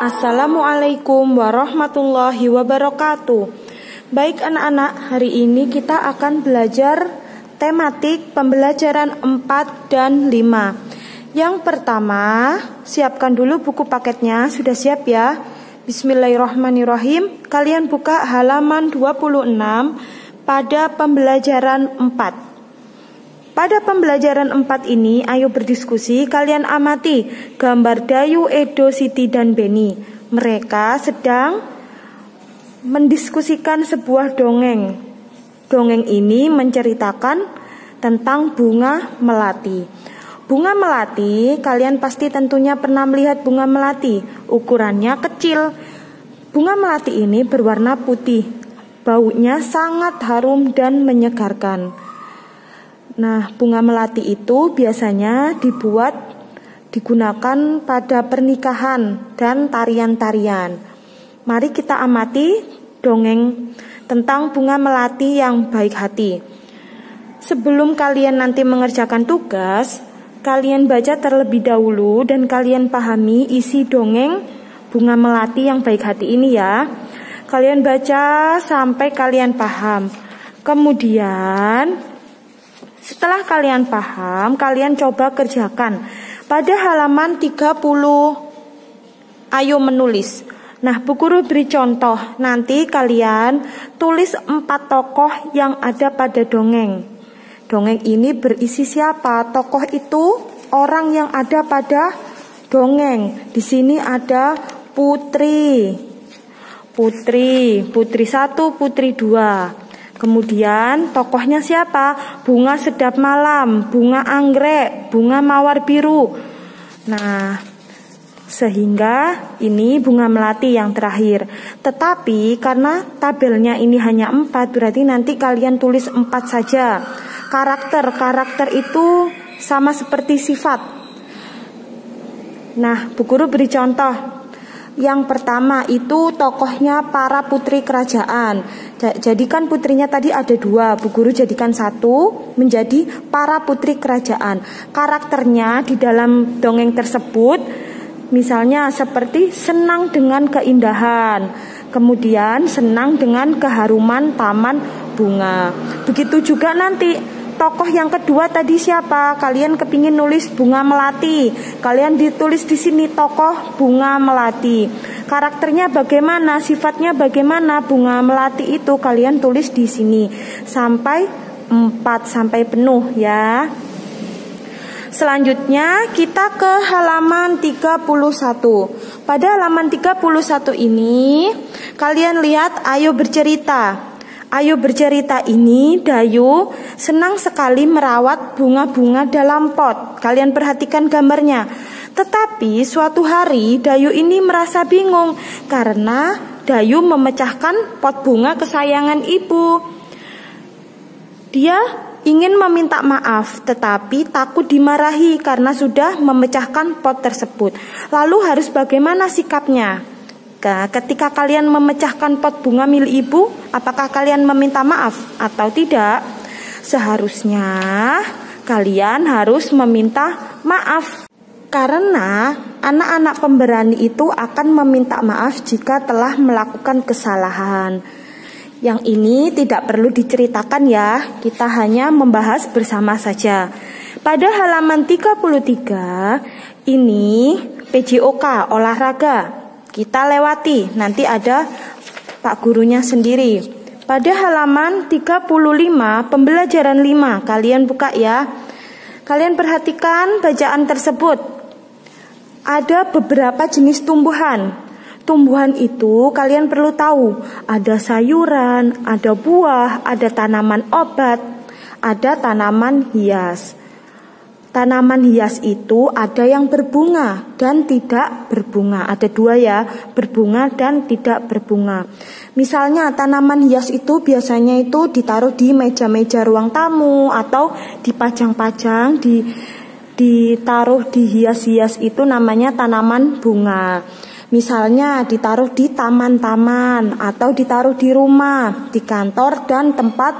Assalamualaikum warahmatullahi wabarakatuh. Baik anak-anak, hari ini kita akan belajar tematik pembelajaran 4 dan 5. Yang pertama, siapkan dulu buku paketnya. Sudah siap ya? Bismillahirrahmanirrahim. Kalian buka halaman 26 pada pembelajaran 4. Pada pembelajaran 4 ini, ayo berdiskusi. Kalian amati gambar Dayu, Edo, Siti, dan Beni. Mereka sedang mendiskusikan sebuah dongeng. Dongeng ini menceritakan tentang bunga melati. Bunga melati, kalian pasti tentunya pernah melihat bunga melati. Ukurannya kecil. Bunga melati ini berwarna putih. Baunya sangat harum dan menyegarkan. Nah, bunga melati itu biasanya digunakan pada pernikahan dan tarian-tarian. Mari kita amati dongeng tentang bunga melati yang baik hati. Sebelum kalian nanti mengerjakan tugas, kalian baca terlebih dahulu dan kalian pahami isi dongeng bunga melati yang baik hati ini ya. Kalian baca sampai kalian paham. Kemudian setelah kalian paham, kalian coba kerjakan. Pada halaman 30, ayo menulis. Nah, Bu Guru beri contoh. Nanti kalian tulis 4 tokoh yang ada pada dongeng. Dongeng ini berisi siapa? Tokoh itu orang yang ada pada dongeng. Di sini ada Putri 1, Putri 2. Kemudian tokohnya siapa? Bunga sedap malam, bunga anggrek, bunga mawar biru. Nah, sehingga ini bunga melati yang terakhir. Tetapi karena tabelnya ini hanya 4, berarti nanti kalian tulis 4 saja. Karakter itu sama seperti sifat. Nah, Bu Guru beri contoh. Yang pertama itu tokohnya para putri kerajaan. Jadikan putrinya tadi ada 2, Bu Guru jadikan 1 menjadi para putri kerajaan. Karakternya di dalam dongeng tersebut misalnya seperti senang dengan keindahan, kemudian senang dengan keharuman taman bunga. Begitu juga nanti tokoh yang kedua tadi siapa? Kalian kepingin nulis bunga melati. Kalian ditulis di sini tokoh bunga melati. Karakternya bagaimana? Sifatnya bagaimana? Bunga melati itu kalian tulis di sini sampai 4 sampai penuh ya. Selanjutnya kita ke halaman 31. Pada halaman 31 ini kalian lihat ayo bercerita. Ayo bercerita ini Dayu senang sekali merawat bunga-bunga dalam pot. Kalian perhatikan gambarnya. Tetapi suatu hari Dayu ini merasa bingung karena Dayu memecahkan pot bunga kesayangan ibu. Dia ingin meminta maaf tetapi takut dimarahi karena sudah memecahkan pot tersebut. Lalu harus bagaimana sikapnya? Ketika kalian memecahkan pot bunga milik ibu, apakah kalian meminta maaf atau tidak? Seharusnya kalian harus meminta maaf. Karena anak-anak pemberani itu akan meminta maaf jika telah melakukan kesalahan. Yang ini tidak perlu diceritakan ya, kita hanya membahas bersama saja. Pada halaman 33, ini PJOK, olahraga. Kita lewati, nanti ada Pak gurunya sendiri. Pada halaman 35, pembelajaran 5, kalian buka ya. Kalian perhatikan bacaan tersebut. Ada beberapa jenis tumbuhan. Tumbuhan itu kalian perlu tahu. Ada sayuran, ada buah, ada tanaman obat, ada tanaman hias. Tanaman hias itu ada yang berbunga dan tidak berbunga. Ada 2 ya, berbunga dan tidak berbunga. Misalnya tanaman hias itu biasanya itu ditaruh di meja-meja ruang tamu atau dipajang-pajang, ditaruh di hias-hias itu namanya tanaman bunga. Misalnya ditaruh di taman-taman atau ditaruh di rumah, di kantor dan tempat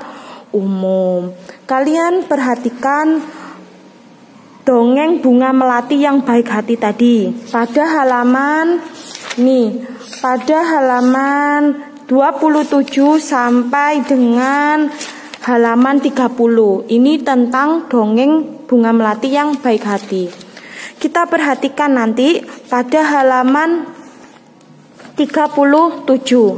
umum. Kalian perhatikan dongeng bunga melati yang baik hati tadi pada halaman Nih, pada halaman 27 sampai dengan halaman 30. Ini tentang dongeng Bunga Melati yang Baik Hati. Kita perhatikan nanti pada halaman 37.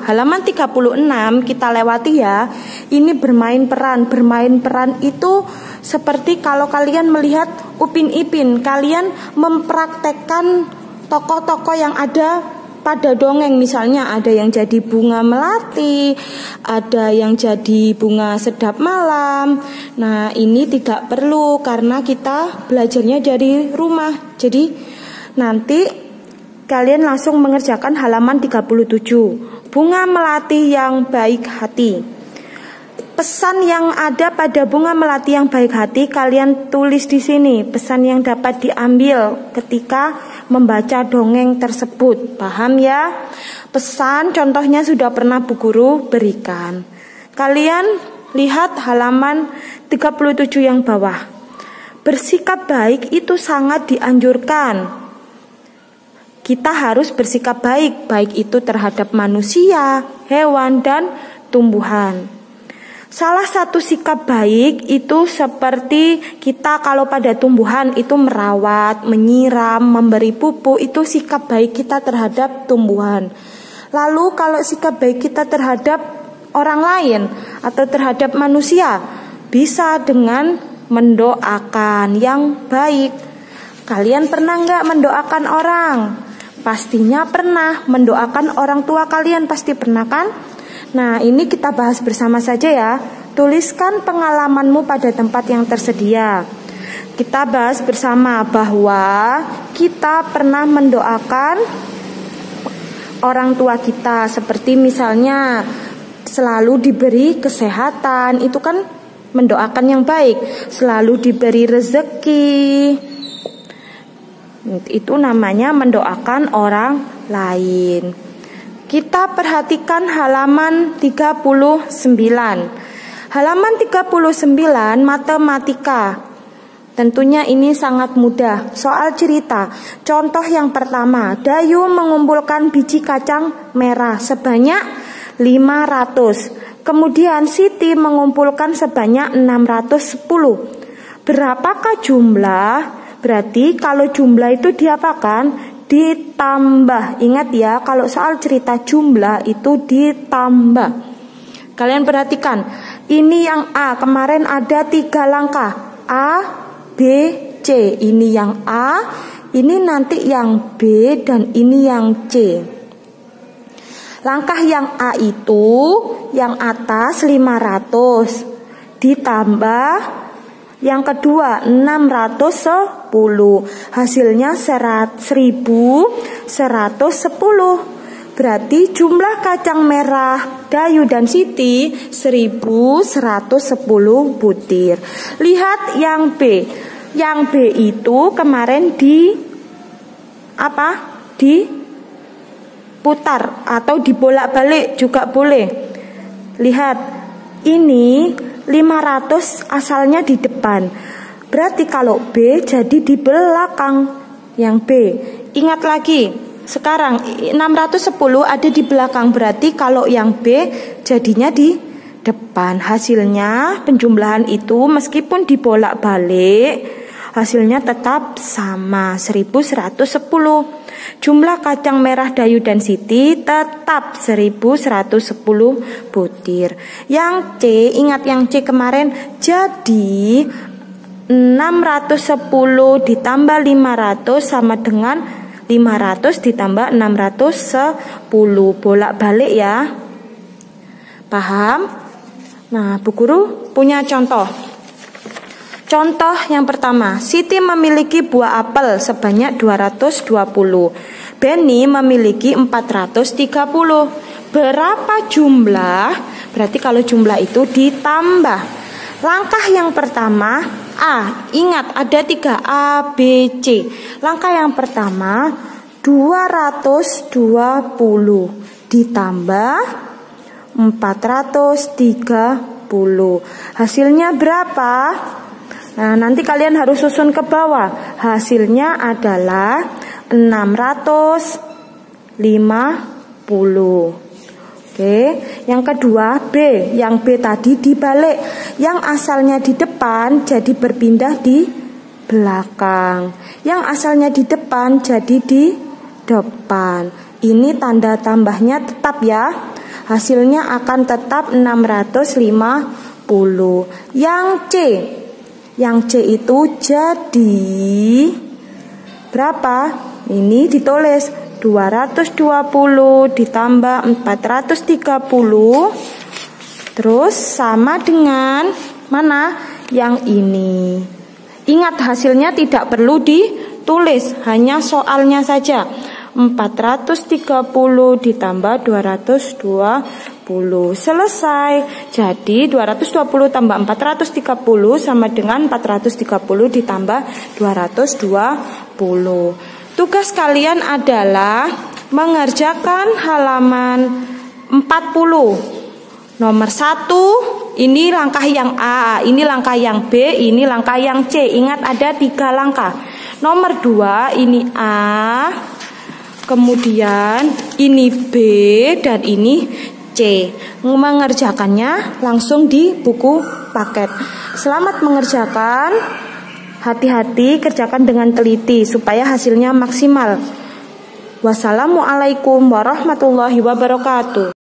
Halaman 36 kita lewati ya. Ini bermain peran. Bermain peran itu seperti kalau kalian melihat Upin Ipin, kalian mempraktekkan tokoh-tokoh yang ada pada dongeng. Misalnya ada yang jadi Bunga Melati, ada yang jadi Bunga Sedap Malam. Nah, ini tidak perlu karena kita belajarnya dari rumah. Jadi nanti kalian langsung mengerjakan halaman 37. Bunga Melati yang Baik Hati. Pesan yang ada pada Bunga Melati yang Baik Hati kalian tulis di sini. Pesan yang dapat diambil ketika membaca dongeng tersebut. Paham ya? Pesan contohnya sudah pernah Bu Guru berikan. Kalian lihat halaman 37 yang bawah. Bersikap baik itu sangat dianjurkan. Kita harus bersikap baik, baik itu terhadap manusia, hewan, dan tumbuhan. Salah satu sikap baik itu seperti kita kalau pada tumbuhan itu merawat, menyiram, memberi pupuk, itu sikap baik kita terhadap tumbuhan. Lalu kalau sikap baik kita terhadap orang lain atau terhadap manusia, bisa dengan mendoakan yang baik. Kalian pernah nggak mendoakan orang? Pastinya pernah. Mendoakan orang tua kalian pasti pernah kan? Nah, ini kita bahas bersama saja ya. Tuliskan pengalamanmu pada tempat yang tersedia. Kita bahas bersama bahwa kita pernah mendoakan orang tua kita. Seperti misalnya selalu diberi kesehatan, itu kan mendoakan yang baik. Selalu diberi rezeki, itu namanya mendoakan orang lain. Kita perhatikan halaman 39. Halaman 39 matematika. Tentunya ini sangat mudah. Soal cerita. Contoh yang pertama, Dayu mengumpulkan biji kacang merah sebanyak 500. Kemudian Siti mengumpulkan sebanyak 610. Berapakah jumlah? Berarti kalau jumlah itu diapakan? Ditambah. Ingat ya, kalau soal cerita jumlah itu ditambah. Kalian perhatikan, ini yang A, kemarin ada 3 langkah, A, B, C. Ini yang A, ini nanti yang B, dan ini yang C. Langkah yang A itu yang atas 500 ditambah yang kedua 610, hasilnya 1110. Berarti jumlah kacang merah Dayu dan Siti 1110 butir. Lihat yang B. Yang B itu kemarin diputar atau dibolak-balik juga boleh. Lihat, ini 500 asalnya di depan. Berarti kalau B jadi di belakang yang B. Ingat lagi, sekarang 610 ada di belakang. Berarti kalau yang B jadinya di depan. Hasilnya penjumlahan itu meskipun dibolak-balik, hasilnya tetap sama 1110. Jumlah kacang merah Dayu dan Siti tetap 1110 butir. Yang C, ingat yang C kemarin, jadi 610 ditambah 500 sama dengan 500 ditambah 610. Bolak-balik ya. Paham? Nah, Bu Guru punya contoh. Contoh yang pertama, Siti memiliki buah apel sebanyak 220. Benny memiliki 430. Berapa jumlah? Berarti kalau jumlah itu ditambah. Langkah yang pertama, A. Ingat ada 3 A, B, C. Langkah yang pertama 220 ditambah 430. Hasilnya berapa? Nah, nanti kalian harus susun ke bawah. Hasilnya adalah 610 Oke, yang kedua B. Yang B tadi dibalik. Yang asalnya di depan jadi berpindah di belakang. Yang asalnya di depan jadi di depan. Ini tanda tambahnya tetap ya. Hasilnya akan tetap 650. Yang C itu jadi berapa? Ini ditulis 220 ditambah 430. Terus sama dengan mana? Yang ini. Ingat hasilnya tidak perlu ditulis, hanya soalnya saja. 430 ditambah 220. Selesai. Jadi 220 tambah 430 sama dengan 430 ditambah 220. Tugas kalian adalah mengerjakan halaman 40. Nomor 1, ini langkah yang A, ini langkah yang B, ini langkah yang C. Ingat ada 3 langkah. Nomor 2, ini A, kemudian ini B, dan ini C. Mengerjakannya langsung di buku paket. Selamat mengerjakan. Hati-hati, kerjakan dengan teliti supaya hasilnya maksimal. Wassalamualaikum warahmatullahi wabarakatuh.